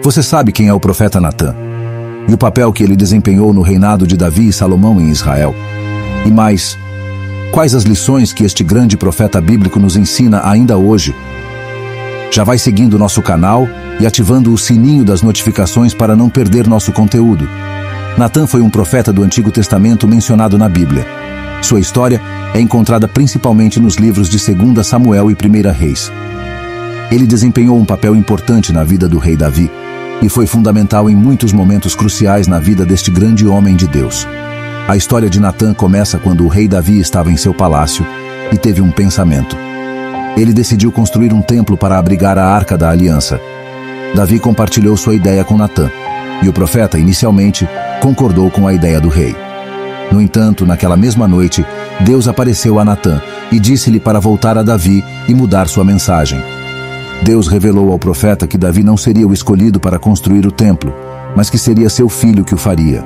Você sabe quem é o profeta Natã e o papel que ele desempenhou no reinado de Davi e Salomão em Israel. E mais, quais as lições que este grande profeta bíblico nos ensina ainda hoje? Já vai seguindo nosso canal e ativando o sininho das notificações para não perder nosso conteúdo. Natã foi um profeta do Antigo Testamento mencionado na Bíblia. Sua história é encontrada principalmente nos livros de 2 Samuel e 1 Reis. Ele desempenhou um papel importante na vida do rei Davi e foi fundamental em muitos momentos cruciais na vida deste grande homem de Deus. A história de Natã começa quando o rei Davi estava em seu palácio e teve um pensamento. Ele decidiu construir um templo para abrigar a Arca da Aliança. Davi compartilhou sua ideia com Natã e o profeta, inicialmente, concordou com a ideia do rei. No entanto, naquela mesma noite, Deus apareceu a Natã e disse-lhe para voltar a Davi e mudar sua mensagem. Deus revelou ao profeta que Davi não seria o escolhido para construir o templo, mas que seria seu filho que o faria.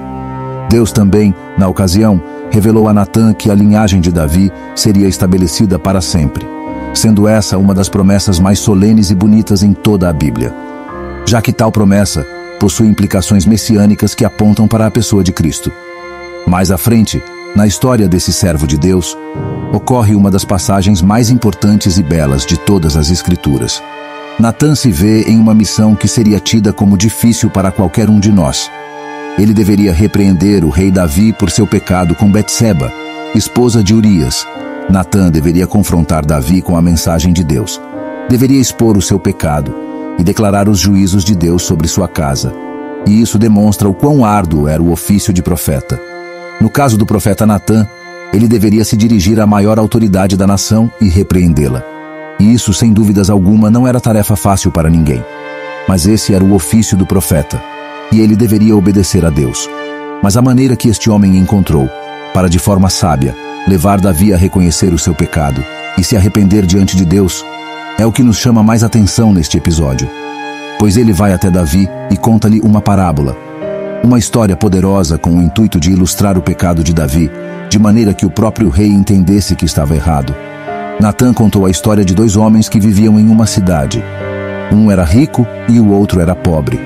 Deus também, na ocasião, revelou a Natã que a linhagem de Davi seria estabelecida para sempre, sendo essa uma das promessas mais solenes e bonitas em toda a Bíblia, já que tal promessa possui implicações messiânicas que apontam para a pessoa de Cristo. Mais à frente, na história desse servo de Deus, ocorre uma das passagens mais importantes e belas de todas as Escrituras. Natã se vê em uma missão que seria tida como difícil para qualquer um de nós. Ele deveria repreender o rei Davi por seu pecado com Betseba, esposa de Urias. Natã deveria confrontar Davi com a mensagem de Deus. Deveria expor o seu pecado e declarar os juízos de Deus sobre sua casa. E isso demonstra o quão árduo era o ofício de profeta. No caso do profeta Natã, ele deveria se dirigir à maior autoridade da nação e repreendê-la. E isso, sem dúvidas alguma, não era tarefa fácil para ninguém. Mas esse era o ofício do profeta, e ele deveria obedecer a Deus. Mas a maneira que este homem encontrou, para de forma sábia, levar Davi a reconhecer o seu pecado e se arrepender diante de Deus, é o que nos chama mais atenção neste episódio. Pois ele vai até Davi e conta-lhe uma parábola, uma história poderosa com o intuito de ilustrar o pecado de Davi, de maneira que o próprio rei entendesse que estava errado. Natã contou a história de dois homens que viviam em uma cidade. Um era rico e o outro era pobre.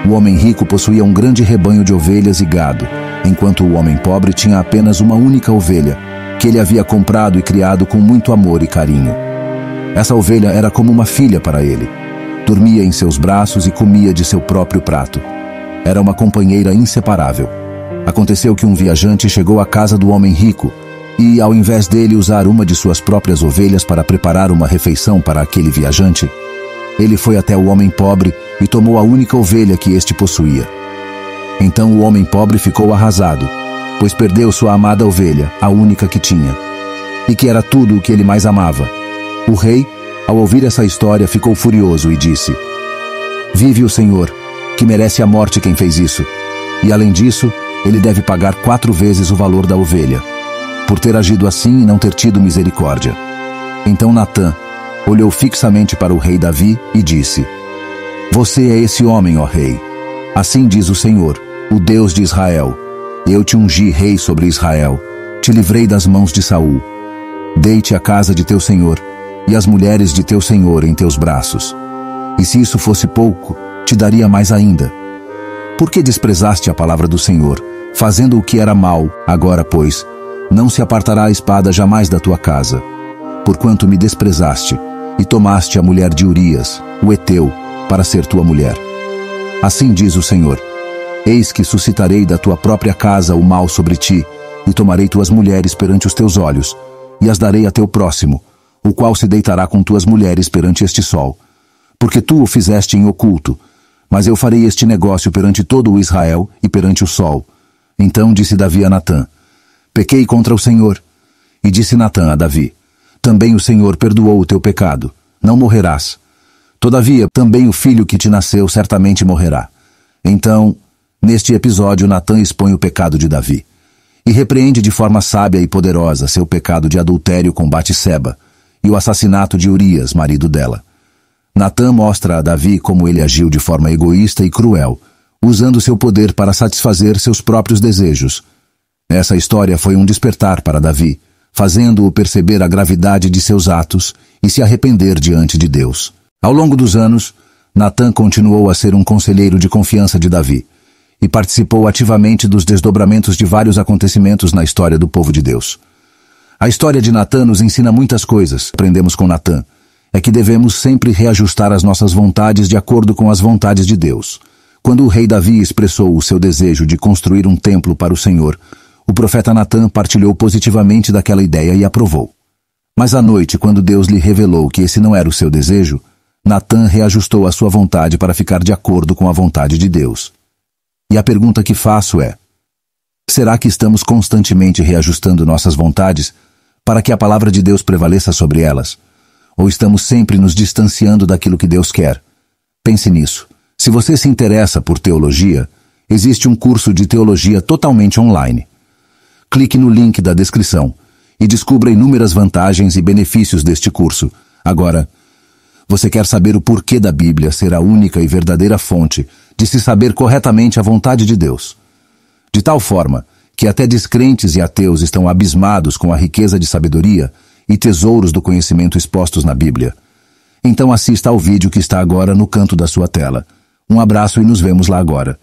O homem rico possuía um grande rebanho de ovelhas e gado, enquanto o homem pobre tinha apenas uma única ovelha, que ele havia comprado e criado com muito amor e carinho. Essa ovelha era como uma filha para ele. Dormia em seus braços e comia de seu próprio prato. Era uma companheira inseparável. Aconteceu que um viajante chegou à casa do homem rico e, ao invés dele usar uma de suas próprias ovelhas para preparar uma refeição para aquele viajante, ele foi até o homem pobre e tomou a única ovelha que este possuía. Então o homem pobre ficou arrasado, pois perdeu sua amada ovelha, a única que tinha, e que era tudo o que ele mais amava. O rei, ao ouvir essa história, ficou furioso e disse: "Vive o Senhor, que merece a morte quem fez isso, e além disso, ele deve pagar 4 vezes o valor da ovelha, por ter agido assim e não ter tido misericórdia." Então Natã olhou fixamente para o rei Davi e disse: "Você é esse homem, ó rei. Assim diz o Senhor, o Deus de Israel. Eu te ungi rei sobre Israel, te livrei das mãos de Saul. Deite a casa de teu senhor e as mulheres de teu senhor em teus braços. E se isso fosse pouco, te daria mais ainda. Por que desprezaste a palavra do Senhor, fazendo o que era mal? Agora, pois, não se apartará a espada jamais da tua casa, porquanto me desprezaste e tomaste a mulher de Urias, o Heteu, para ser tua mulher. Assim diz o Senhor: eis que suscitarei da tua própria casa o mal sobre ti, e tomarei tuas mulheres perante os teus olhos, e as darei a teu próximo, o qual se deitará com tuas mulheres perante este sol. Porque tu o fizeste em oculto, mas eu farei este negócio perante todo o Israel e perante o sol." Então disse Davi a Natã: "Pequei contra o Senhor." E disse Natã a Davi: "Também o Senhor perdoou o teu pecado, não morrerás. Todavia, também o filho que te nasceu certamente morrerá." Então, neste episódio, Natã expõe o pecado de Davi e repreende de forma sábia e poderosa seu pecado de adultério com Batseba e o assassinato de Urias, marido dela. Natã mostra a Davi como ele agiu de forma egoísta e cruel, usando seu poder para satisfazer seus próprios desejos. Essa história foi um despertar para Davi, fazendo-o perceber a gravidade de seus atos e se arrepender diante de Deus. Ao longo dos anos, Natã continuou a ser um conselheiro de confiança de Davi e participou ativamente dos desdobramentos de vários acontecimentos na história do povo de Deus. A história de Natã nos ensina muitas coisas. Aprendemos com Natã é que devemos sempre reajustar as nossas vontades de acordo com as vontades de Deus. Quando o rei Davi expressou o seu desejo de construir um templo para o Senhor, o profeta Natã partilhou positivamente daquela ideia e aprovou. Mas à noite, quando Deus lhe revelou que esse não era o seu desejo, Natã reajustou a sua vontade para ficar de acordo com a vontade de Deus. E a pergunta que faço é: será que estamos constantemente reajustando nossas vontades para que a palavra de Deus prevaleça sobre elas? Ou estamos sempre nos distanciando daquilo que Deus quer? Pense nisso. Se você se interessa por teologia, existe um curso de teologia totalmente online. Clique no link da descrição e descubra inúmeras vantagens e benefícios deste curso. Agora, você quer saber o porquê da Bíblia ser a única e verdadeira fonte de se saber corretamente a vontade de Deus? De tal forma que até descrentes e ateus estão abismados com a riqueza de sabedoria e tesouros do conhecimento expostos na Bíblia. Então assista ao vídeo que está agora no canto da sua tela. Um abraço e nos vemos lá agora.